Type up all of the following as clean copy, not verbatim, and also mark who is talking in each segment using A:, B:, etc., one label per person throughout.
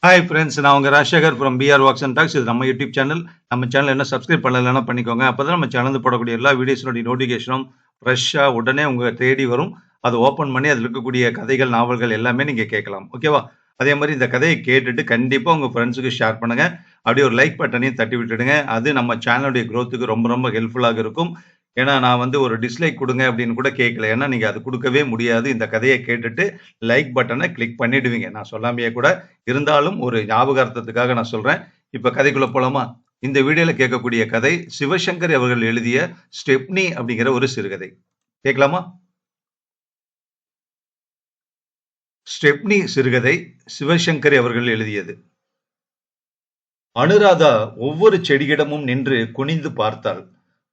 A: Hi friends, நான் உங்க Rajasekar from PR walks and talks. இது நம்ம யூடியூப் சேனல். நம்ம சேனல் என்ன சப்ஸ்கிரைப் பண்ணலைன்னா பண்ணிக்கோங்க. அப்பதான் நம்ம சேனல் போடக்கூடிய எல்லா வீடியோஸோடைய நோட்டிஃபிகேஷனும் ஃப்ரெஷ்ஷாக உடனே உங்க தேடி வரும். அதை ஓப்பன் பண்ணி அதில் இருக்கக்கூடிய கதைகள், நாவல்கள் எல்லாமே நீங்க கேட்கலாம். ஓகேவா? அதே மாதிரி இந்த கதையை கேட்டுட்டு கண்டிப்பா உங்க ஃப்ரெண்ட்ஸுக்கு ஷேர் பண்ணுங்க. அப்படியே ஒரு லைக் பட்டனையும் தட்டி விட்டுடுங்க. அது நம்ம சேனலுடைய growth-க்கு ரொம்ப ரொம்ப ஹெல்ப்ஃபுல்லாக இருக்கும். ஏன்னா நான் வந்து ஒரு டிஸ்லைக் கொடுங்க அப்படின்னு கூட கேட்கல. ஏன்னா நீங்க அது கொடுக்கவே முடியாது. இந்த கதையை கேட்டுட்டு லைக் பட்டனை கிளிக் பண்ணிடுவீங்க. நான் சொல்லாமையே கூட இருந்தாலும் ஒரு ஞாபகார்த்தத்துக்காக நான் சொல்றேன். இப்ப கதைக்குள்ள போலாமா? இந்த வீடியோல கேட்கக்கூடிய கதை சிவசங்கர் அவர்கள் எழுதிய ஸ்டெப்னி அப்படிங்கிற ஒரு சிறுகதை. கேட்கலாமா? ஸ்டெப்னி சிறுகதை சிவசங்கர் அவர்கள் எழுதியது. அனுராதா ஒவ்வொரு செடியிடமும் நின்று குனிந்து பார்த்தாள்.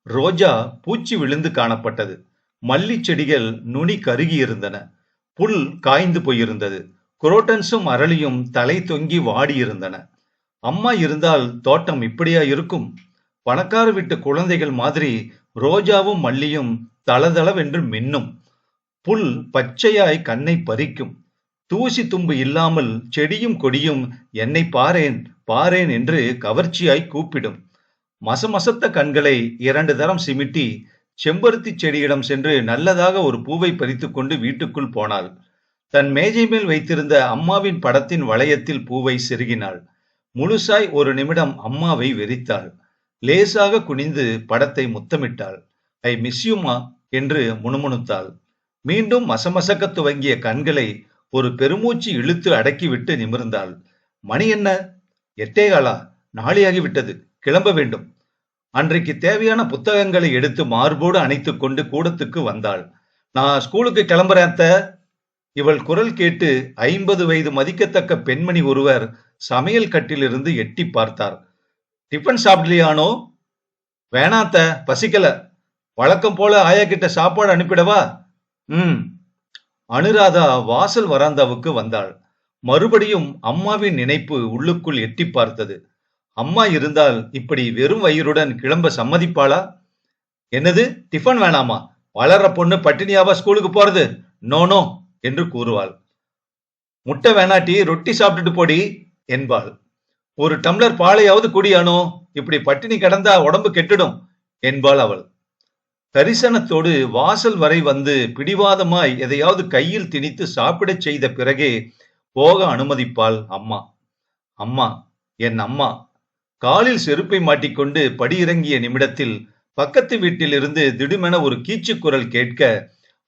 A: ரோஜா பூச்சி விழுந்து காணப்பட்டது. மல்லி செடிகள் நுனி கருகி இருந்தன. புல் காய்ந்து போயிருந்தது. குரோட்டன்ஸும் அரளியும் தலை தொங்கி வாடி இருந்தன. அம்மா இருந்தால் தோட்டம் இப்படியா இருக்கும்? பணக்கார வீட்டு குழந்தைகள் மாதிரி ரோஜாவும் மல்லியும் தளதளவென்று மின்னும். புல் பச்சையாய் கண்ணை பறிக்கும். தூசி தும்பு இல்லாமல் செடியும் கொடியும் என்னை பாரேன் பாரேன் என்று கவர்ச்சியாய் கூப்பிடும். மசமசத்த கண்களை 2 தரம் சிமிட்டி செம்பருத்தி செடியிடம் சென்று நல்லதாக ஒரு பூவை பறித்துக் கொண்டு வீட்டுக்குள் போனாள். தன் மேஜை மேல் வைத்திருந்த அம்மாவின் படத்தின் வளையத்தில் பூவை செருகினாள். முழுசாய் ஒரு நிமிடம் அம்மாவை வெறித்தாள். லேசாக குனிந்து படத்தை முத்தமிட்டாள். ஐ மிஸ் யூமா என்று முணுமுணுத்தாள். மீண்டும் மசமசக்க துவங்கிய கண்களை ஒரு பெருமூச்சு இழுத்து அடக்கிவிட்டு நிமிர்ந்தாள். மணி என்ன? 8:15. நாளியாகிவிட்டது. கிளம்ப வேண்டும். அன்றைக்கு தேவையான புத்தகங்களை எடுத்து மார்போடு அணைத்துக் கொண்டு கூடத்துக்கு வந்தாள். நான் ஸ்கூலுக்கு கிளம்புறேன் அத்த. இவள் குரல் கேட்டு 50 வயது மதிக்கத்தக்க பெண்மணி ஒருவர் சமையல் கட்டிலிருந்து எட்டி பார்த்தார். டிஃபன் சாப்பிடலையானோ? வேணாத்த, பசிக்கல. வழக்கம் போல ஆயா கிட்ட சாப்பாடு அனுப்பிடவா? அனுராதா வாசல் வராந்தாவுக்கு வந்தாள். மறுபடியும் அம்மாவின் நினைப்பு உள்ளுக்குள் எட்டி பார்த்தது. அம்மா இருந்தால் இப்படி வெறும் வயிறுடன் கிளம்ப சம்மதிப்பாளா? என்னது, டிஃபன் வேணாமா? வளர்ற பொண்ணு பட்டினியாவா ஸ்கூலுக்கு போறது? நோ நோ என்று கூறுவாள். முட்டை வேணாட்டி ரொட்டி சாப்பிட்டுட்டு போடி என்பாள். ஒரு டம்ளர் பாலையாவது குடியானோ? இப்படி பட்டினி கிடந்தா உடம்பு கெட்டுடும் என்பாள் அவள். தரிசனத்தோடு வாசல் வரை வந்து பிடிவாதமாய் எதையாவது கையில் திணித்து சாப்பிடச் செய்த பிறகே போக அனுமதிப்பாள் அம்மா. அம்மா, என் அம்மா. காலில் செருப்பை மாட்டிக்கொண்டு படியிறங்கிய நிமிடத்தில் பக்கத்து வீட்டில் இருந்து திடுமென ஒரு கீச்சுக் குரல் கேட்க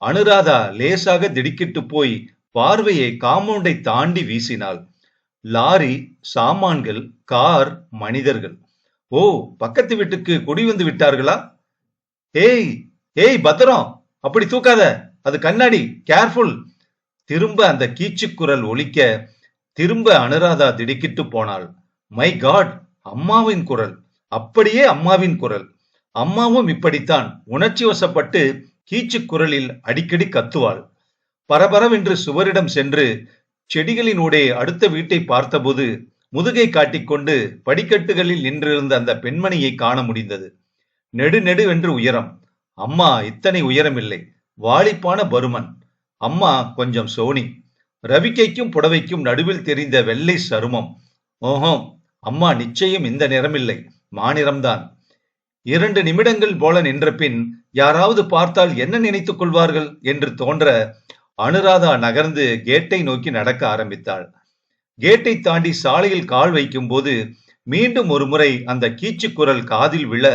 A: அனுராதா லேசாக திடுக்கிட்டு போய் பார்வையை காம்பவுண்டை தாண்டி வீசினாள். லாரி, சாமான்கள், கார், மனிதர்கள். ஓ, பக்கத்து வீட்டுக்கு குடி வந்து விட்டார்களா? ஏய் ஏய், பத்திரம், அப்படி தூக்காத, அது கண்ணாடி, கேர்ஃபுல். திரும்ப அந்த கீச்சுக்குரல் ஒலிக்க திரும்ப அனுராதா திடுக்கிட்டு போனாள். மை காட், அம்மாவின் குரல். அப்படியே அம்மாவின் குரல். அம்மாவும் இப்படித்தான் உணர்ச்சி வசப்பட்டு கீச்சுக்குரலில் அடிக்கடி கத்துவாள். பரபரவென்று சுவரிடம் சென்று செடிகளினூடே அடுத்த வீட்டை பார்த்தபோது முதுகை காட்டிக்கொண்டு படிக்கட்டுகளில் நின்றிருந்த அந்த பெண்மணியை காண முடிந்தது. நெடுநெடுவென்று உயரம். அம்மா இத்தனை உயரம் இல்லை. வாலிப்பான பருமன். அம்மா கொஞ்சம் சோனி. ரவிக்கைக்கும் புடவைக்கும் நடுவில் தெரிந்த வெள்ளை சருமம். ஓஹோ, அம்மா நிச்சயம் இந்த நிறமில்லை, மாநிறம்தான். 2 நிமிடங்கள் போல நின்ற பின் யாராவது பார்த்தால் என்ன நினைத்துக் கொள்வார்கள் என்று தோன்ற அனுராதா நகர்ந்து கேட்டை நோக்கி நடக்க ஆரம்பித்தாள். கேட்டை தாண்டி சாலையில் கால் வைக்கும் போது மீண்டும் ஒரு முறை அந்த கீச்சுக்குரல் காதில் விழ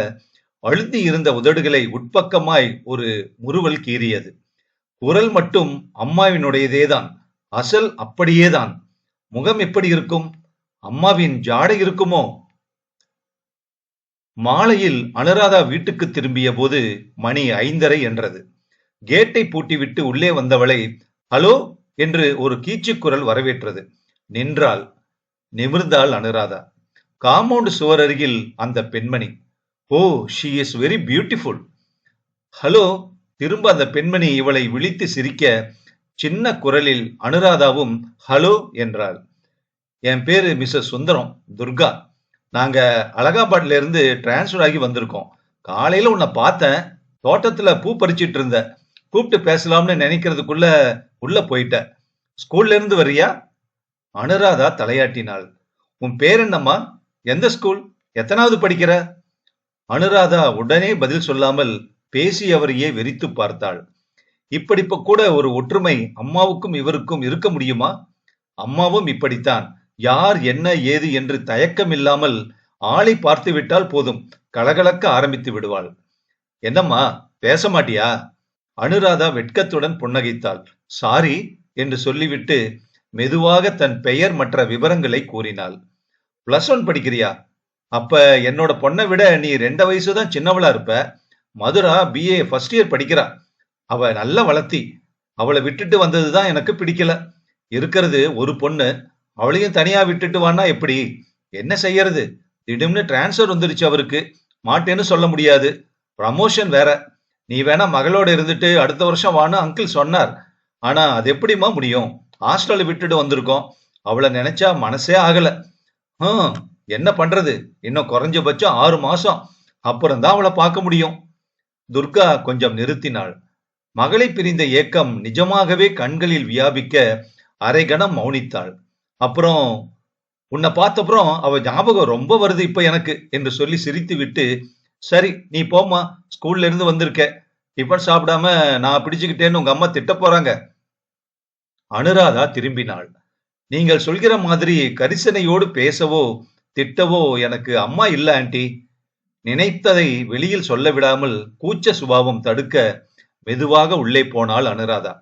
A: அழுத்தி இருந்த உதடுகளை உட்பக்கமாய் ஒரு முறுவல் கீறியது. குரல் மட்டும் அம்மாவினுடையதேதான். அசல் அப்படியேதான். முகம் எப்படி இருக்கும்? அம்மாவின் ஜாடை இருக்குமோ? மாலையில் அனுராதா வீட்டுக்கு திரும்பிய போது மணி 5:30 என்றது. கேட்டை பூட்டிவிட்டு உள்ளே வந்தவளை ஹலோ என்று ஒரு கீச்சுக்குரல் வரவேற்றது. நின்றாள். நிமிர்ந்தாள் அனுராதா. காம்பவுண்ட் சுவர் அருகில் அந்த பெண்மணி. Oh, she is very beautiful. Hello. திரும்ப அந்த பெண்மணி இவளை விழித்து சிரிக்க சின்ன குரலில் அனுராதாவும் ஹலோ என்றாள். என் பேரு மிஸ்ஸஸ் சுந்தரம், துர்கா. நாங்க அலகாபாத்ல இருந்து டிரான்ஸ்பர் ஆகி வந்திருக்கோம். காலையில உன்னை பார்த்தேன். தோட்டத்துல பூ பறிச்சிட்டு இருந்த. கூப்பிட்டு பேசலாம்னு நினைக்கிறதுக்குள்ள உள்ள போயிட்ட. ஸ்கூல்ல இருந்து வரியா? அனுராதா தலையாட்டினாள். உன் பேர் என்னம்மா? எந்த ஸ்கூல்? எத்தனாவது படிக்கிற? அனுராதா உடனே பதில் சொல்லாமல் பேசியவரையே வெறித்து பார்த்தாள். இப்படி கூட ஒரு ஒற்றுமை அம்மாவுக்கும் இவருக்கும் இருக்க முடியுமா? அம்மாவும் இப்படித்தான். யார் என்ன ஏது என்று தயக்கம் இல்லாமல் ஆளை பார்த்து விட்டால் போதும், கலகலக்க ஆரம்பித்து விடுவாள். என்னம்மா, பேச மாட்டியா? அனுராதா வெட்கத்துடன் புன்னகைத்தாள். சாரி என்று சொல்லிவிட்டு மெதுவாக தன் பெயர் மற்ற விவரங்களை கூறினாள். +1 படிக்கிறியா? அப்ப என்னோட பொண்ணை விட நீ 2 வயசுதான் சின்னவளா இருப்ப. மதுரா BA ஃபர்ஸ்ட் இயர் படிக்கிறா. அவ நல்ல வளர்த்தி. அவளை விட்டுட்டு வந்ததுதான் எனக்கு பிடிக்கல. இருக்கிறது ஒரு பொண்ணு, அவளையும் தனியா விட்டுட்டு வானா எப்படி? என்ன செய்யறது? திடீர்னு டிரான்ஸ்ஃபர் வந்துருச்சு அவருக்கு. மாட்டேன்னு சொல்ல முடியாது. ப்ரமோஷன் வேற. நீ வேணா மகளோட இருந்துட்டு அடுத்த வருஷம் வான்னு அங்கிள் சொன்னார். ஆனா அது எப்படிமா முடியும்? ஹாஸ்டலை விட்டுட்டு வந்திருக்கோம். அவளை நினைச்சா மனசே ஆகல. என்ன பண்றது? இன்னும் குறைஞ்சபட்சம் 6 மாசம் அப்புறம் தான் அவளை பார்க்க முடியும். துர்கா கொஞ்சம் நிறுத்தினாள். மகளை பிரிந்த ஏக்கம் நிஜமாகவே கண்களில் வியாபிக்க அரை கணம் மௌனித்தாள். அப்புறம் உன்னை பார்த்தப்புறம் அவ ஞாபகம் ரொம்ப வருது இப்ப எனக்கு என்று சொல்லி சிரித்து விட்டு, சரி நீ போம்மா, ஸ்கூல்ல இருந்து வந்திருக்க. டிஃபன் சாப்பிடாம நான் பிடிச்சுக்கிட்டேன்னு உங்க அம்மா திட்ட போறாங்க. அனுராதா திரும்பினாள். நீங்கள் சொல்கிற மாதிரி கரிசனையோடு பேசவோ திட்டவோ எனக்கு அம்மா இல்ல ஆண்டி. நினைத்ததை வெளியில் சொல்ல விடாமல் கூச்ச சுபாவம் தடுக்க மெதுவாக உள்ளே போனாள் அனுராதா.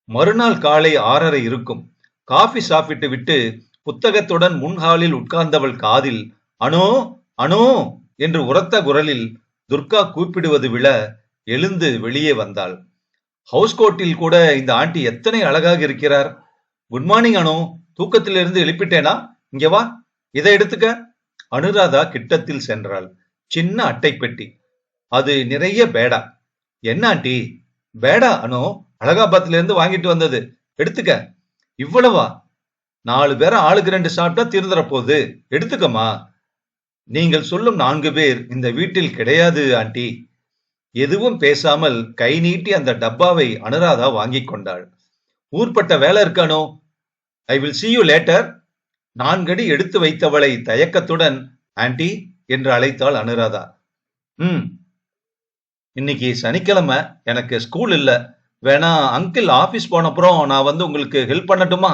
A: மறுநாள் காலை 6:30 இருக்கும். காஃபி சாப்பிட்டு விட்டு புத்தகத்துடன் முன்ஹாலில் உட்கார்ந்தவள் காதில் அனோ அனோ என்று உரத்த குரலில் துர்கா கூப்பிடுவது விழ எழுந்து வெளியே வந்தாள். ஹவுஸ் கோட்டில் கூட இந்த ஆண்டி எத்தனை அழகாக இருக்கிறார். குட் மார்னிங் அனு, தூக்கத்திலிருந்து எழுப்பிட்டேனா? இங்க வா, இதை எடுத்துக்க. அனுராதா கிட்டத்தில் சென்றாள். சின்ன அட்டை பெட்டி, அது நிறைய பேடா. என்ன ஆண்டி? பேடா அனு, அலகாபாத்ல இருந்து வாங்கிட்டு வந்தது, எடுத்துக்க. இவ்வளவா? 4 பேரை ஆளுக்கு 2 சாப்பிட்டா தீர்ந்துற போகுது, எடுத்துக்கமா. நீங்கள் சொல்லும் 4 பேர் இந்த வீட்டில் கிடையாது ஆண்டி. எதுவும் பேசாமல் கை நீட்டி அந்த டப்பாவை அனுராதா வாங்கிக் கொண்டாள். ஊர்பட்ட வேலை இருக்கானோ? I will see you later. 4 அடி எடுத்து வைத்தவளை தயக்கத்துடன் ஆண்டி என்று அழைத்தாள் அனுராதா. இன்னைக்கு சனிக்கிழமை, எனக்கு ஸ்கூல் இல்ல. வேணா அங்கிள் ஆபீஸ் போனப்புறம் நான் வந்து உங்களுக்கு ஹெல்ப் பண்ணட்டுமா?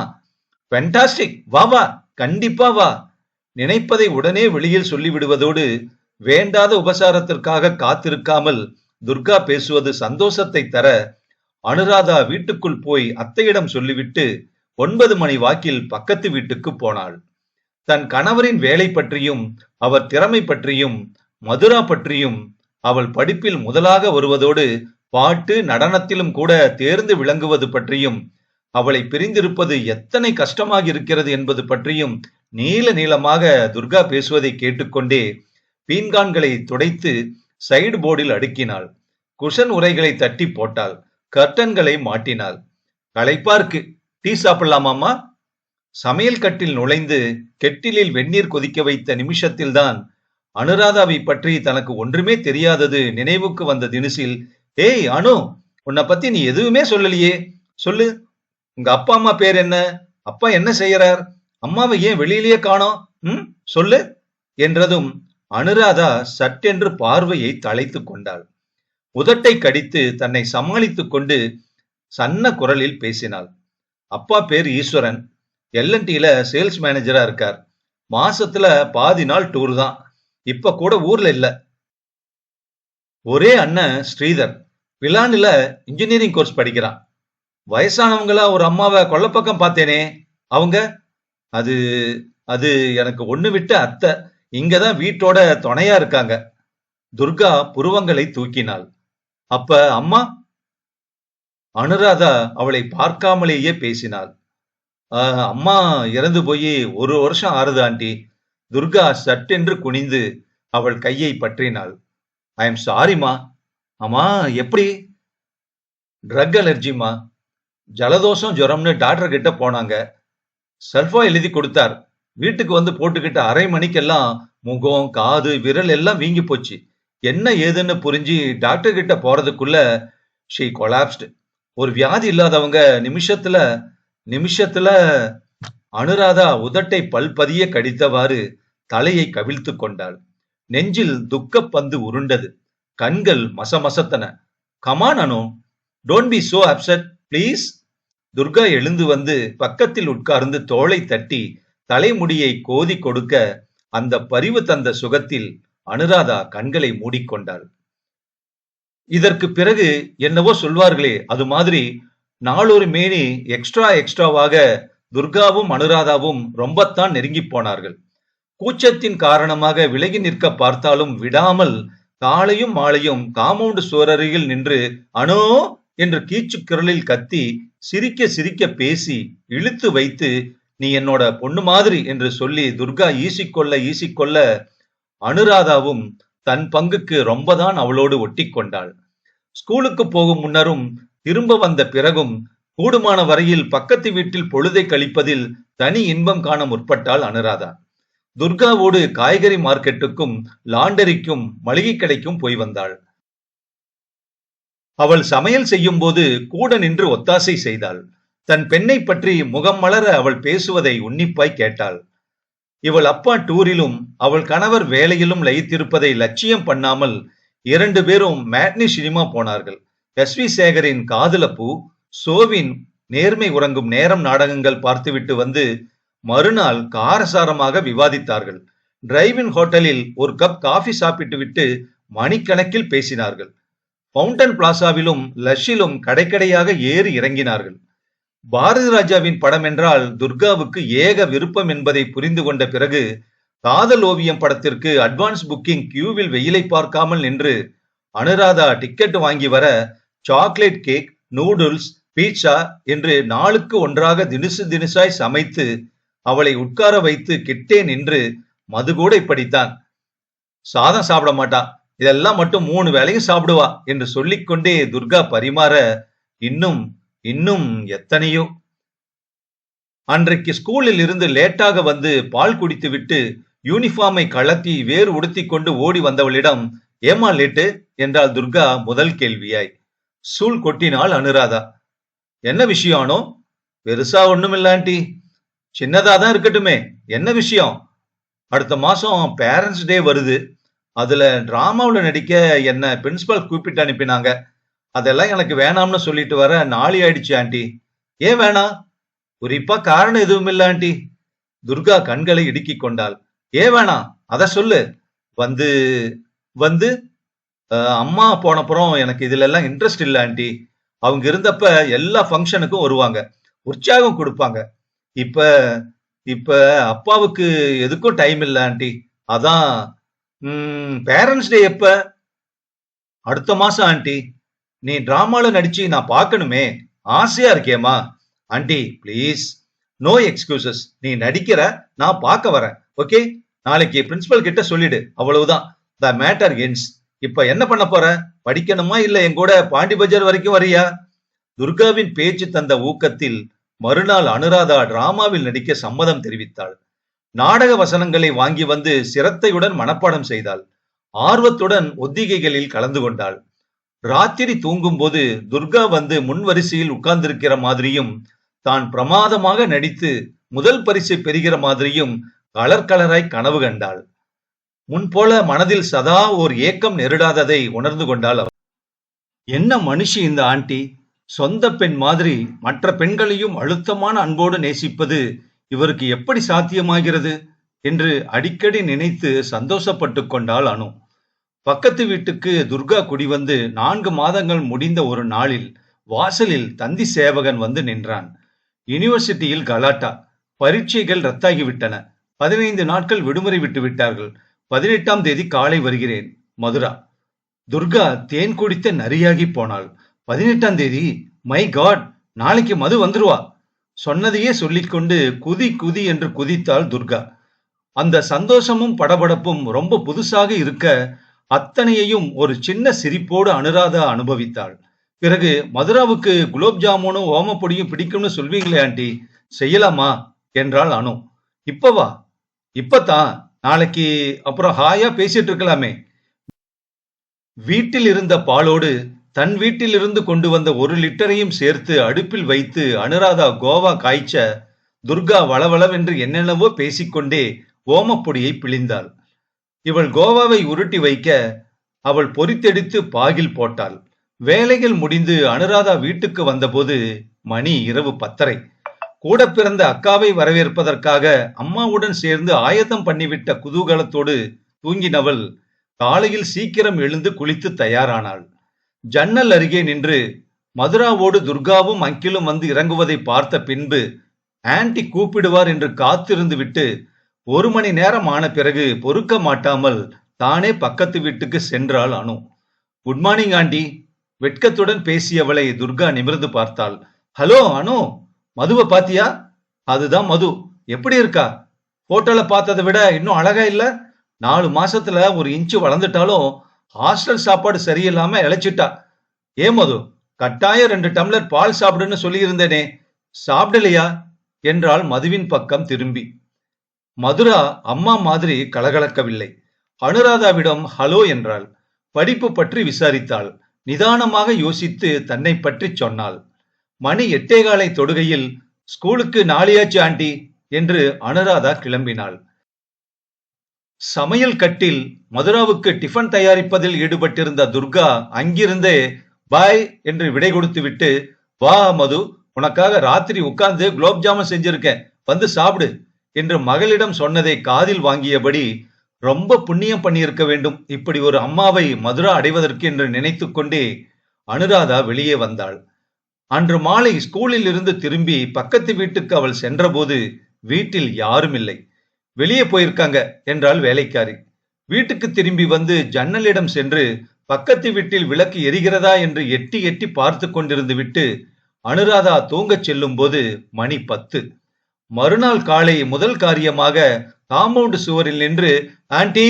A: ஃபென்டாஸ்டிக், வா வா, கண்டிப்பா வா. நினைப்பதை உடனே வெளியில் சொல்லிவிடுவதோடு வேண்டாத உபசாரத்திற்காக காத்திருக்காமல் துர்கா பேசுவது சந்தோஷத்தை தர அனுராதா வீட்டுக்குள் போய் அத்தையிடம் சொல்லிவிட்டு 9 மணி வாக்கில் பக்கத்து வீட்டுக்கு போனாள். தன் கணவரின் வேலை பற்றியும் அவர் திறமை பற்றியும் மதுரா பற்றியும் அவள் படிப்பில் முதலாக வருவதோடு பாட்டு நடனத்திலும் கூட தேர்ந்து விளங்குவது பற்றியும் அவளை பிரிந்திருப்பது எத்தனை கஷ்டமாக இருக்கிறது என்பது பற்றியும் நீல நீளமாக துர்கா பேசுவதை கேட்டுக்கொண்டே பீன்கான்களை துடைத்து சைடு போர்டில் அடுக்கினாள். குஷன் உரைகளை தட்டி போட்டாள். கர்டன்களை மாட்டினாள். களைப்பார்க்கு, டீ சாப்பிடலாமாமா? சமையல் கட்டில் நுழைந்து கெட்டிலில் வெந்நீர் கொதிக்க வைத்த நிமிஷத்தில்தான் அனுராதாவை பற்றி தனக்கு ஒன்றுமே தெரியாதது நினைவுக்கு வந்த தினுசில், ஏய் அனு, உன்னை பத்தி நீ எதுவுமே சொல்லலையே, சொல்லு. உங்க அப்பா அம்மா பேர் என்ன? அப்பா என்ன செய்யறார்? அம்மாவை ஏன் வெளியிலேயே காணோம்? சொல்லு என்றதும் அனுராதா சட்டென்று பார்வையை தளைத்து கொண்டாள். உதட்டை கடித்து தன்னை சமாளித்துக் கொண்டு சன்ன குரலில் பேசினாள். அப்பா பேர் ஈஸ்வரன், L&Tல சேல்ஸ் மேனேஜரா இருக்கார். மாசத்துல பாதி நாள் டூர் தான். இப்ப கூட ஊர்ல இல்ல. ஒரே அண்ணன் ஸ்ரீதர், பிலானில இன்ஜினியரிங் கோர்ஸ் படிக்கிறான். வயசானவங்களா ஒரு அம்மாவை கொல்லப்பக்கம் பார்த்தேனே, அவங்க? அது அது எனக்கு ஒண்ணு விட்டு அத்தை, இங்கதான் வீட்டோட துணையா இருக்காங்க. துர்கா புருவங்களை தூக்கினாள். அப்ப அம்மா? அனுராதா அவளை பார்க்காமலேயே பேசினாள். அம்மா இறந்து போய் 1 வருஷம் ஆறுது ஆண்டி. துர்கா சட்டென்று குனிந்து அவள் கையை பற்றினாள். I am சாரிமா. அம்மா, எப்படி? ட்ரக் அலர்ஜிமா. ஜலதோஷம் ஜுரம்னு டாக்டர் கிட்ட போனாங்க. சல்ஃபா எழுதி கொடுத்தார். வீட்டுக்கு வந்து போட்டுக்கிட்ட அரை மணிக்கெல்லாம் முகம், காது, விரல் எல்லாம் வீங்கி போச்சு. என்ன ஏதுன்னு புரிஞ்சு டாக்டர் கிட்ட போறதுக்குள்ள ஷீ கொலாப்ஸ்டு. ஒரு வியாதி இல்லாதவங்க நிமிஷத்துல அனுராதா உதட்டை பல்பதிய கடித்தவாறு தலையை கவிழ்த்து கொண்டாள். நெஞ்சில் துக்கப்பந்து உருண்டது. கண்கள் மசமசத்தன. Come on Anu, don't be so upset please. Durga எழுந்து வந்து பக்கத்தில் உட்கார்ந்து தோளை தட்டி தலைமுடியை கோதி கொடுக்க அந்த பரிவு தந்த சுகத்தில் அனுராதா கண்களை மூடிக்கொண்டாள். இதற்கு பிறகு என்னவோ சொல்வார்களே, அது மாதிரி நாளொரு மேனி எக்ஸ்ட்ராவாக துர்காவும் அனுராதாவும் ரொம்பத்தான் நெருங்கி போனார்கள். கூச்சத்தின் காரணமாக விலகி நிற்க பார்த்தாலும் விடாமல் காலையும் மாலையும் காம்பவுண்ட் சுவரருகில் நின்று அனோ என்று கீச்சு குரலில் கத்தி சிரிக்க சிரிக்க பேசி இழுத்து வைத்து நீ என்னோட பொண்ணு மாதிரி என்று சொல்லி துர்கா ஈசிக்கொள்ள அனுராதாவும் தன் பங்குக்கு ரொம்பதான் அவளோடு ஒட்டி கொண்டாள். ஸ்கூலுக்கு போகும் முன்னரும் திரும்ப வந்த பிறகும் கூடுமான வரையில் பக்கத்து வீட்டில் பொழுதை கழிப்பதில் தனி இன்பம் காண முற்பட்டாள் அனுராதா. துர்காவோடு காய்கறி மார்க்கெட்டுக்கும் லாண்டரிக்கும் மளிகை கடைக்கும் போய் வந்தாள். அவள் சமையல் செய்யும் போது கூட நின்று ஒத்தாசை செய்தாள். தன் பெண்ணை பற்றி முகம் மலர அவள் பேசுவதை உன்னிப்பாய் கேட்டாள். இவள் அப்பா டூரிலும் அவள் கணவர் வேலையிலும் லயித்திருப்பதை லட்சியம் பண்ணாமல் 2 பேரும் மேட்னி சினிமா போனார்கள். எஸ்.வி. சேகரின் காதலப்பூ, சோவின் நேர்மை உறங்கும் நேரம் நாடகங்கள் பார்த்துவிட்டு வந்து மறுநாள் காரசாரமாக விவாதித்தார்கள். டிரைவின் ஹோட்டலில் ஒரு கப் காஃபி சாப்பிட்டு விட்டு மணிக்கணக்கில் பேசினார்கள். பவுண்டன் பிளாசாவிலும் லஷ்ஷிலும் கடைக்கடையாக ஏறி இறங்கினார்கள். பாரதி ராஜாவின் படம் என்றால் துர்காவுக்கு ஏக விருப்பம் என்பதை புரிந்து கொண்ட பிறகு காதல் ஓவியம் படத்திற்கு அட்வான்ஸ் புக்கிங் கியூவில் வெயிலை பார்க்காமல் நின்று அனுராதா டிக்கெட் வாங்கி வர சாக்லேட் கேக், நூடுல்ஸ், பீட்சா என்று நாளுக்கு ஒன்றாக தினுசாய் சமைத்து அவளை உட்கார வைத்து கிட்டே நின்று மது கூட இப்படித்தான், சாதம் சாப்பிட மாட்டா, இதெல்லாம் மட்டும் 3 வேளையும் சாப்பிடுவா என்று சொல்லிக்கொண்டே துர்கா பரிமாற இன்னும் இன்னும் எத்தனையோ. அன்றைக்கு ஸ்கூலில் இருந்து லேட்டாக வந்து பால் குடித்து விட்டு யூனிஃபார்மை கழட்டி வேறு உடுத்தி கொண்டு ஓடி வந்தவளிடம் ஏமா லேட்டு என்றாள் துர்கா முதல் கேள்வியாய். சூள் கொட்டினாள் அனுராதா. என்ன விஷயம்னோ? பெருசா ஒண்ணுமில்ல ஆண்டி. சின்னதாதான் இருக்கட்டுமே, என்ன விஷயம்? அடுத்த மாசம் பேரண்ட்ஸ் டே வருது. அதுல டிராமாவில் நடிக்க என்ன பிரின்சிபல் கூப்பிட்டு அனுப்பினாங்க. அதெல்லாம் எனக்கு வேணாம்னு சொல்லிட்டு வர நாளை ஆயிடுச்சு ஆண்டி. ஏன் வேணாம்? குறிப்பா காரணம் எதுவும் இல்ல ஆண்டி. துர்கா கண்களை இடுக்கி கொண்டாள். ஏன் வேணாம் அத சொல்லு. வந்து வந்து அம்மா போனப்புறம் எனக்கு இதுல எல்லாம் இன்ட்ரெஸ்ட் இல்ல ஆண்டி. அவங்க இருந்தப்ப எல்லா ஃபங்க்ஷனுக்கும் வருவாங்க, உற்சாகம் கொடுப்பாங்க. இப்ப இப்ப அப்பாவுக்கு எதுக்கும் டைம் இல்ல ஆண்டி. அதான். பேரண்ட்ஸ் டே எப்ப? அடுத்த மாசம் ஆண்டி. நீ டிராமால நடிச்சு நான் பார்க்கணுமே, ஆசையா இருக்கேமா. Aunty please, no excuses. நீ நடிக்கிற, நான் பார்க்க வரேன். ஓகே, நாளைக்கு பிரின்சிபல் கிட்ட சொல்லிடு, அவ்வளவுதான். The matter ends. இப்ப என்ன பண்ண போற? படிக்கணுமா இல்ல என் கூட பாண்டி பஜார் வரைக்கும் வரியா? துர்காவின் பேச்சு தந்த ஊக்கத்தில் மறுநாள் அனுராதா டிராமாவில் நடிக்க சம்மதம் தெரிவித்தாள். நாடக வசனங்களை வாங்கி வந்து சிரத்தையுடன் மனப்பாடம் செய்தாள். ஆர்வத்துடன் ஒத்திகைகளில் கலந்து கொண்டாள். ராத்திரி தூங்கும் போது துர்கா வந்து முன் வரிசையில் உட்கார்ந்திருக்கிற மாதிரியும் தான் பிரமாதமாக நடித்து முதல் பரிசை பெறுகிற மாதிரியும் கலராய் கனவு கண்டாள். முன்போல மனதில் சதா ஓர் ஏக்கம் நெருடாததை உணர்ந்து கொண்டாள். என்ன மனுஷி இந்த ஆண்டி! சொந்த பெண் மாதிரி மற்ற பெண்களையும் அழுத்தமான அன்போடு நேசிப்பது இவருக்கு எப்படி சாத்தியமாகிறது என்று அடிக்கடி நினைத்து சந்தோஷப்பட்டு கொண்டாள் அனு. பக்கத்து வீட்டுக்கு துர்கா குடிவந்து 4 மாதங்கள் முடிந்த ஒரு நாளில் வாசலில் தந்தி சேவகன் வந்து நின்றான். யூனிவர்சிட்டியில் கலாட்டா. பரீட்சைகள் ரத்தாகிவிட்டன. 15 நாட்கள் விடுமுறை விட்டு விட்டார்கள். 18ஆம் தேதி காலை வருகிறேன். மதுரா. துர்கா தேன் குடித்த நரியாகி போனாள். 18ஆம் தேதி? மை காட், நாளைக்கு மது வந்துருவா. சொன்னதையே சொல்லிக்கொண்டு குதி குதி என்று குதித்தாள் துர்கா. அந்த சந்தோஷமும் படபடப்பும் ரொம்ப புதுசாக இருக்க அத்தனையையும் ஒரு சின்ன சிரிப்போடு அனுராதா அனுபவித்தாள். பிறகு மதுராவுக்கு குலோப் ஜாமுனும் ஓமப்பொடியும் பிடிக்கும்னு சொல்வீங்களே ஆண்டி, செய்யலாமா என்றாள் அனு. இப்பவா? இப்பத்தான். நாளைக்கு அப்புறம் ஹாயா பேசிட்டு இருக்கலாமே. வீட்டில் இருந்த பாலோடு தன் வீட்டிலிருந்து கொண்டு வந்த 1 லிட்டரையும் சேர்த்து அடுப்பில் வைத்து அனுராதா கோவா காய்ச்ச துர்கா வளவளவென்று என்னென்னவோ பேசிக்கொண்டே ஓமப்பொடியை பிழிந்தாள். இவள் கோவாவை உருட்டி வைக்க அவள் பொரித்தெடுத்து பாகில் போட்டாள். வேலைகள் முடிந்து அனுராதா வீட்டுக்கு வந்தபோது மணி இரவு 10:30. கூட பிறந்த அக்காவை வரவேற்பதற்காக அம்மாவுடன் சேர்ந்து ஆயத்தம் பண்ணிவிட்ட குதூகலத்தோடு தூங்கினவள் காலையில் சீக்கிரம் எழுந்து குளித்து தயாரானாள். ஜன்னல் அருகே நின்று மதுராவோடு துர்காவும் அங்கிலும் வந்து இறங்குவதை பார்த்த பின்பு ஆன்டி கூப்பிடுவார் என்று காத்திருந்து விட்டு 1 மணி நேரம் ஆன பிறகு பொறுக்க மாட்டாமல் தானே பக்கத்து வீட்டுக்கு சென்றாள் அனு. Good morning aunty. வெட்கத்துடன் பேசியவளை துர்கா நிமிர்ந்து பார்த்தாள். ஹலோ அனு, மதுவை பாத்தியா? அதுதான் மது. எப்படி இருக்கா? போட்டோல பார்த்ததை விட இன்னும் அழகா இல்ல? 4 மாசத்துல 1 இன்ச்சு வளர்ந்துட்டாலும் ஹாஸ்டல் சாப்பாடு சரியில்லாம இழைச்சிட்டா. ஏன் மது, கட்டாயம் 2 டம்ளர் பால் சாப்பிடுன்னு சொல்லி இருந்தேனே, சாப்பிடலையா என்றாள் மதுவின் பக்கம் திரும்பி. மதுரா அம்மா மாதிரி கலகலக்கவில்லை. அனுராதாவிடம் ஹலோ என்றாள். படிப்பு பற்றி விசாரித்தாள். நிதானமாக யோசித்து தன்னை பற்றி சொன்னாள். மணி 8:15 தொடுகையில் ஸ்கூலுக்கு நாளையாச்சு ஆண்டி என்று அனுராதா கிளம்பினாள். சமையல் கட்டில் மதுராவுக்கு டிஃபன் தயாரிப்பதில் ஈடுபட்டிருந்த துர்கா அங்கிருந்தே பாய் என்று விடை கொடுத்து விட்டு, வா மது, உனக்காக ராத்திரி உட்கார்ந்து குலோப் ஜாமுன் செஞ்சிருக்கேன், வந்து சாப்பிடு என்று மகளிடம் சொன்னதை காதில் வாங்கியபடி, ரொம்ப புண்ணியம் பண்ணியிருக்க வேண்டும் இப்படி ஒரு அம்மாவை மதுரா அடைவதற்கு என்று நினைத்து கொண்டே அனுராதா வெளியே வந்தாள். அன்று மாலை ஸ்கூலில் இருந்து திரும்பி பக்கத்து வீட்டுக்கு அவள் சென்றபோது வீட்டில் யாரும் இல்லை. வெளியே போயிருக்காங்க என்றாள் வேலைக்காரி. வீட்டுக்கு திரும்பி வந்து ஜன்னலிடம் சென்று பக்கத்து வீட்டில் விளக்கு எரிகிறதா என்று எட்டி எட்டி பார்த்து கொண்டிருந்து விட்டு அனுராதா தூங்கச் செல்லும் போது மணி 10. மறுநாள் காலை முதல் காரியமாக காம்பவுண்ட் சுவரில் நின்று ஆண்டி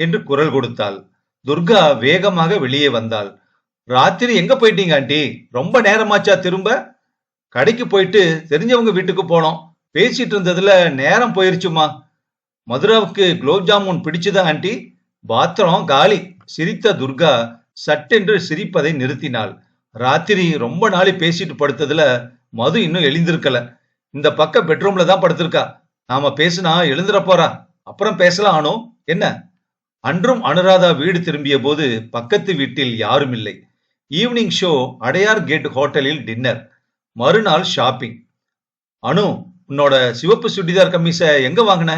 A: என்று குரல் கொடுத்தாள். துர்கா வேகமாக வெளியே வந்தாள். ராத்திரி எங்க போயிட்டீங்க ஆண்டி? ரொம்ப நேரமாச்சா? திரும்ப கடைக்கு போயிட்டு தெரிஞ்சவங்க வீட்டுக்கு போனோம், பேசிட்டு இருந்ததுல நேரம் போயிருச்சுமா. மதுராவுக்கு குலோப் ஜாமுன் பிடிச்சுதா ஆண்டி? பாத்திரம் காலி. சிரித்த துர்கா சட்டென்று சிரிப்பதை நிறுத்தினாள். ராத்திரி ரொம்ப நாளை பேசிட்டு படுத்ததுல மது இன்னும் எழுந்திருக்கல. இந்த பக்க பெட்ரூம்ல தான் படுத்திருக்கா. நாம பேசினா எழுந்துட போறா. அப்புறம் பேசலாம் ஆனோ என்ன? அன்றும் அனுராதா வீடு திரும்பிய போது பக்கத்து வீட்டில் யாரும் இல்லை. ஈவினிங் ஷோ அடையார் கேட் ஹோட்டலில் டின்னர். மறுநாள் ஷாப்பிங். அனு, உன்னோட சிவப்பு சுடிதார் கம்மீஸ எங்க வாங்கின?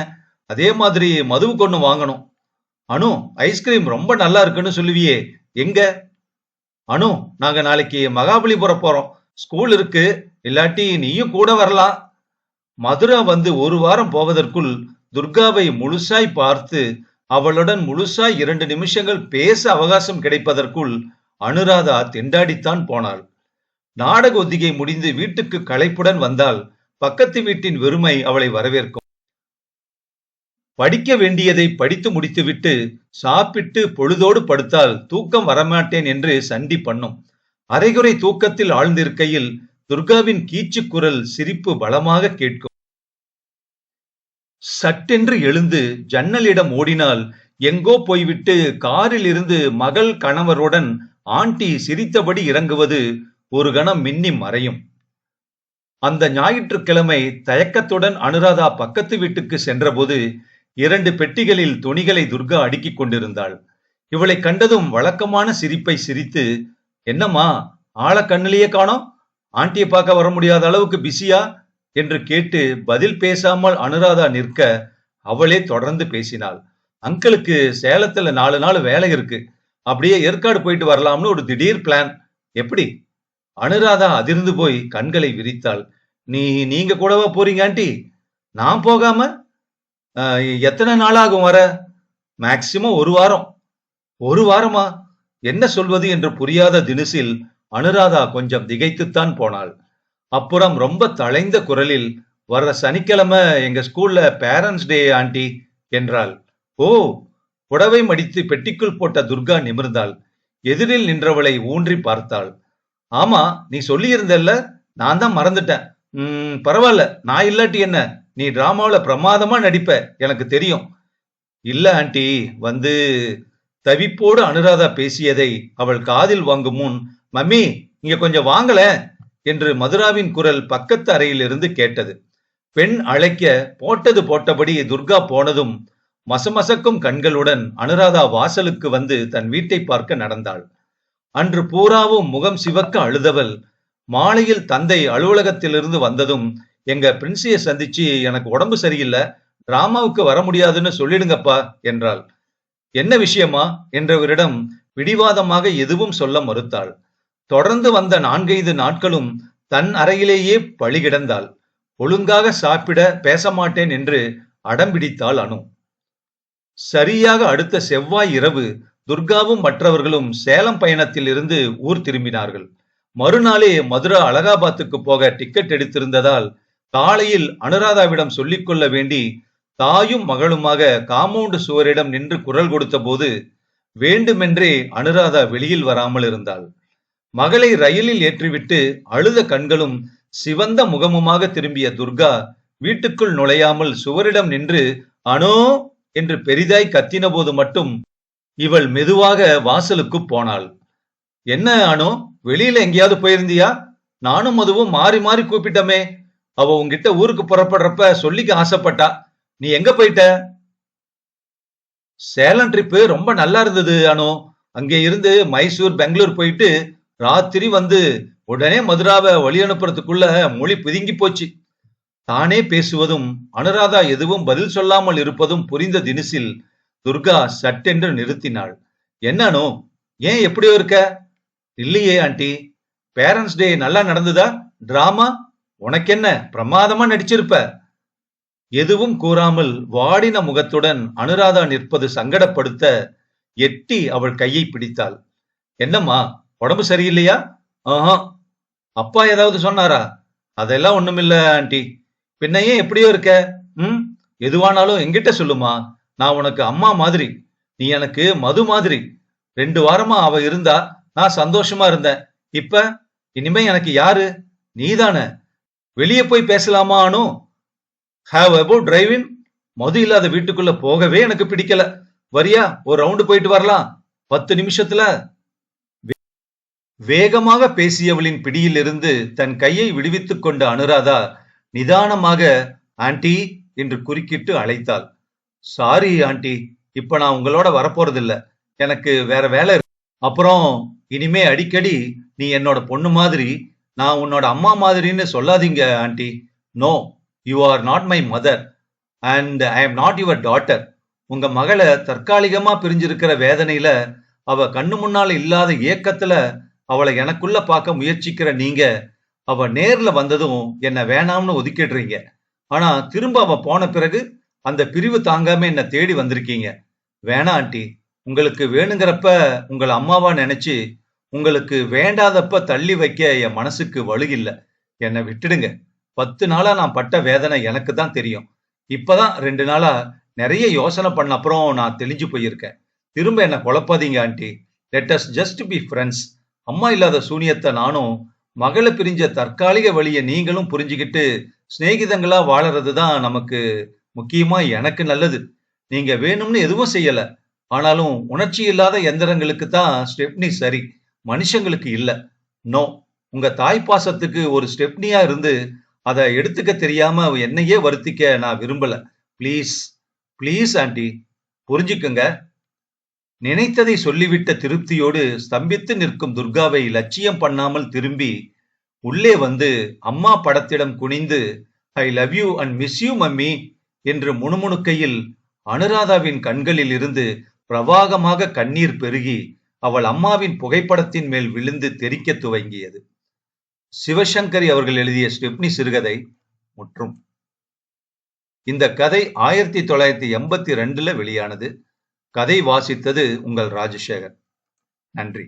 A: அதே மாதிரி மதுவுக்கு ஒண்ணு வாங்கணும். அனு, ஐஸ்கிரீம் ரொம்ப நல்லா இருக்குன்னு சொல்லுவியே, எங்க? அனு, நாங்க நாளைக்கு மகாபலிபுரம் போறோம். ஸ்கூல் இருக்கு, இல்லாட்டி நீயும் கூட வரலாம். மதுரா வந்து 1 வாரம் போவதற்குள் துர்காவை முழுசாய் பார்த்து அவளுடன் முழுசாய் 2 நிமிஷங்கள் பேச அவகாசம் கிடைப்பதற்குள் அனுராதா திண்டாடித்தான் போனாள். நாடக ஒத்திகை முடிந்து வீட்டுக்கு களைப்புடன் வந்தால் பக்கத்து வீட்டின் வெறுமை அவளை வரவேற்கும். படிக்க வேண்டியதை படித்து முடித்துவிட்டு சாப்பிட்டு பொழுதோடு படுத்தால் தூக்கம் வரமாட்டேன் என்று சண்டி பண்ணும். அரைகுறை தூக்கத்தில் ஆழ்ந்திருக்கையில் துர்காவின் கீச்சு குரல் சிரிப்பு பலமாக கேட்கும். சட்டென்று எழுந்து ஜன்னலிடம் ஓடினால் எங்கோ போய்விட்டு காரில் இருந்து மகள் கணவருடன் ஆண்டி சிரித்தபடி இறங்குவது ஒரு கணம் மின்னி மறையும். அந்த ஞாயிற்றுக்கிழமை தயக்கத்துடன் அனுராதா பக்கத்து வீட்டுக்கு சென்றபோது 2 பெட்டிகளில் துணிகளை துர்கா அடுக்கிக் கொண்டிருந்தாள். இவளை கண்டதும் வழக்கமான சிரிப்பை சிரித்து, என்னம்மா ஆள கண்ணிலேயே காணோம், ஆண்டியை பார்க்க வர முடியாத அளவுக்கு பிஸியா என்று கேட்டு பதில் பேசாமல் அனுராதா நிற்க அவளே தொடர்ந்து பேசினாள். அங்கிளுக்கு சேலத்துல 4 நாள் வேலை இருக்கு, அப்படியே ஏற்காடு போயிட்டு வரலாம்னு ஒரு திடீர் பிளான். எப்படி? அனுராதா அதிர்ந்து போய் கண்களை விரித்தாள். நீங்க கூடவா போறீங்க ஆண்டி? நான் போகாம எத்தனை நாளாகும் வர? மேக்சிமம் 1 வாரம். 1 வாரமா? என்ன சொல்வது என்று புரியாத தினுசில் அனுராதா கொஞ்சம் திகைத்துத்தான் போனாள். அப்புறம் ரொம்ப தளைந்த குரலில், வர்ற சனிக்கிழமை எங்க ஸ்கூல்ல பேரண்ட்ஸ் டே ஆண்டி என்றாள். ஓ! புடவை மடித்து பெட்டிக்குள் போட்ட துர்கா நிமிர்ந்தாள். எதிரில் நின்றவளை ஊன்றி பார்த்தாள். ஆமா, நீ சொல்லியிருந்தல்ல, நான் தான் மறந்துட்டேன். பரவாயில்ல, நான் இல்லாட்டி என்ன, நீ டிராமாவில பிரமாதமா நடிப்ப, எனக்கு தெரியும். இல்ல ஆண்டி, வந்து தவிப்போடு அனுராதா பேசியதை அவள் காதில் வாங்கும் முன், மம்மி இங்க கொஞ்சம் வாங்கல என்று மதுராவின் குரல் பக்கத்து அறையிலிருந்து கேட்டது. பெண் அழைக்க போட்டது போட்டபடி துர்கா போனதும் மசமசக்கும் கண்களுடன் அனுராதா வாசலுக்கு வந்து தன் வீட்டை பார்க்க நடந்தாள். அன்று பூராவும் முகம் சிவக்க அழுதவள் மாலையில் தந்தை அலுவலகத்திலிருந்து வந்ததும், எங்க பிரின்சியை சந்திச்சு எனக்கு உடம்பு சரியில்லை, டிராமாவுக்கு வர முடியாதுன்னு சொல்லிடுங்கப்பா என்றாள். என்ன விஷயமா என்றவரிடம் பிடிவாதமாக எதுவும் சொல்ல மறுத்தாள். தொடர்ந்து வந்த 4-5 நாட்களும் தன் அறையிலேயே பழி கிடந்தாள். ஒழுங்காக சாப்பிட பேச மாட்டேன் என்று அடம்பிடித்தாள் அனு. சரியாக அடுத்த செவ்வாய் இரவு துர்காவும் மற்றவர்களும் சேலம் பயணத்தில் இருந்து ஊர் திரும்பினார்கள். மறுநாளே மதுரா அலகாபாத்துக்கு போக டிக்கெட் எடுத்திருந்ததால் காலையில் அனுராதாவிடம் சொல்லிக் கொள்ள வேண்டி தாயும் மகளுமாக காம்பவுண்ட் சுவரிடம் நின்று குரல் கொடுத்த போது வேண்டுமென்றே அனுராதா வெளியில் வராமல் இருந்தாள். மகளை ரயிலில் ஏற்றிவிட்டு அழுத கண்களும் சிவந்த முகமுமாக திரும்பிய துர்கா வீட்டுக்குள் நுழையாமல் சுவரிடம் நின்று அனோ என்று பெரிதாய் கத்தின போது மட்டும் இவள் மெதுவாக வாசலுக்கு போனாள். என்ன அனு, வெளியில எங்கேயாவது போயிருந்தியா? நானும் அதுவும் மாறி மாறி கூப்பிட்டமே. அவ உங்ககிட்ட ஊருக்கு புறப்படுறப்ப சொல்லிக்க ஆசைப்பட்டா. நீ எங்க போயிட்ட? சேலம் ட்ரிப்பு ரொம்ப நல்லா இருந்தது அனு. அங்கே இருந்து மைசூர் பெங்களூர் போயிட்டு ராத்திரி வந்து உடனே மதுராவை வழி அனுப்புறதுக்குள்ள மொழி பிதுங்கி போச்சு. தானே பேசுவதும் அனுராதா எதுவும் பதில் சொல்லாமல் இருப்பதும் புரிந்த தினுசில் துர்கா சட்டென்று நிறுத்தினாள். என்னனோ, ஏன் எப்படியோ இருக்க? இல்லையே ஆண்டி, பேரண்ட்ஸ் டே நல்லா நடந்ததா? டிராமா உனக்கென்ன, பிரமாதமா நடிச்சிருப்ப. எதுவும் கூறாமல் வாடின முகத்துடன் அனுராதா நிற்பது சங்கடப்படுத்த எட்டி அவள் கையை பிடித்தாள். என்னம்மா, உடம்பு சரியில்லையா? ஆஹா. அப்பா ஏதாவது சொன்னாரா? அதெல்லாம் ஒண்ணுமில்ல ஆண்டி. பின்ன ஏன் எப்படியோ இருக்க? எதுவானாலும் என்கிட்ட சொல்லுமா. நான் உனக்கு அம்மா மாதிரி, நீ எனக்கு மது மாதிரி. 2 வாரமா அவ இருந்தா நான் சந்தோஷமா இருந்தேன். இப்ப இனிமே எனக்கு யாரு? நீதானே. வெளியே போய் பேசலாமா Anu? How about driving? Madhu இல்லாத வீட்டுக்குள்ள போகவே எனக்கு பிடிக்கல. வரியா, ஒரு ரவுண்டு போயிட்டு வரலாம் 10 நிமிஷத்துல. வேகமாக பேசியவளின் பிடியிலிருந்து தன் கையை விடுவித்துக் கொண்ட அனுராதா நிதானமாக ஆண்டி என்று குறுக்கிட்டு அழைத்தாள். சாரி ஆண்டி, இப்ப நான் உங்களோட வரப்போறதில்ல. எனக்கு வேற வேலை இருக்கு. அப்புறம் இனிமே அடிக்கடி நீ என்னோட பொண்ணு மாதிரி, நான் உன்னோட அம்மா மாதிரின்னு சொல்லாதீங்க aunty. No, you are not my mother and I am not your daughter. உங்க மகளை தற்காலிகமா பிரிஞ்சிருக்கிற வேதனையில, அவ கண்ணு முன்னால இல்லாத ஏக்கத்துல அவளை எனக்குள்ள பார்க்க முயற்சிக்கிற நீங்க, அவ நேர்ல வந்ததும் என்ன வேணாம்னு ஒதுக்கிடுறீங்க. ஆனா திரும்ப அவ போன பிறகு அந்த பிரிவு தாங்காம என்ன தேடி வந்திருக்கீங்க. வேணா ஆண்டி, உங்களுக்கு வேணுங்கிறப்ப உங்களை அம்மாவா நினைச்சு, உங்களுக்கு வேண்டாதப்ப தள்ளி வைக்க என் மனசுக்கு வலுகில்ல. என்னை விட்டுடுங்க. 10 நாளா நான் பட்ட வேதனை எனக்கு தான் தெரியும். இப்பதான் 2 நாளா நிறைய யோசனை பண்ண அப்புறம் நான் தெளிஞ்சு போயிருக்கேன். திரும்ப என்ன குழப்பாதீங்க aunty. Let us just be friends. அம்மா இல்லாத சூனியத்தை நானும், மகளை பிரிஞ்ச தற்காலிக வழியை நீங்களும் புரிஞ்சுக்கிட்டு சிநேகிதங்களா வாழறதுதான் நமக்கு முக்கியமா எனக்கு நல்லது. நீங்க வேணும்னு எதுவும் செய்யல. ஆனாலும் உணர்ச்சி இல்லாத எந்திரங்களுக்கு தான் ஸ்டெப்னி சரி, மனுஷங்களுக்கு இல்ல. நோ, உங்க தாய்ப்பாசத்துக்கு ஒரு ஸ்டெப்னியா இருந்து அதை எடுத்துக்க தெரியாம என்னையே வருத்திக்க நான் விரும்பல. பிளீஸ் பிளீஸ் ஆண்டி, புரிஞ்சுக்குங்க. நினைத்ததை சொல்லிவிட்ட திருப்தியோடு ஸ்தம்பித்து நிற்கும் துர்காவை லட்சியம் பண்ணாமல் திரும்பி உள்ளே வந்து அம்மா படத்திடம் குனிந்து I love you and miss you mummy என்று முணுமுணுக்கையில் அனுராதாவின் கண்களில் இருந்து பிரவாகமாக கண்ணீர் பெருகி அவள் அம்மாவின் புகைப்படத்தின் மேல் விழுந்து தெரிக்க துவங்கியது. சிவசங்கரி அவர்கள் எழுதிய ஸ்டெப்னி சிறுகதை முற்றும். இந்த கதை 1982 வெளியானது. கதை வாசித்தது உங்கள் ராஜசேகர். நன்றி.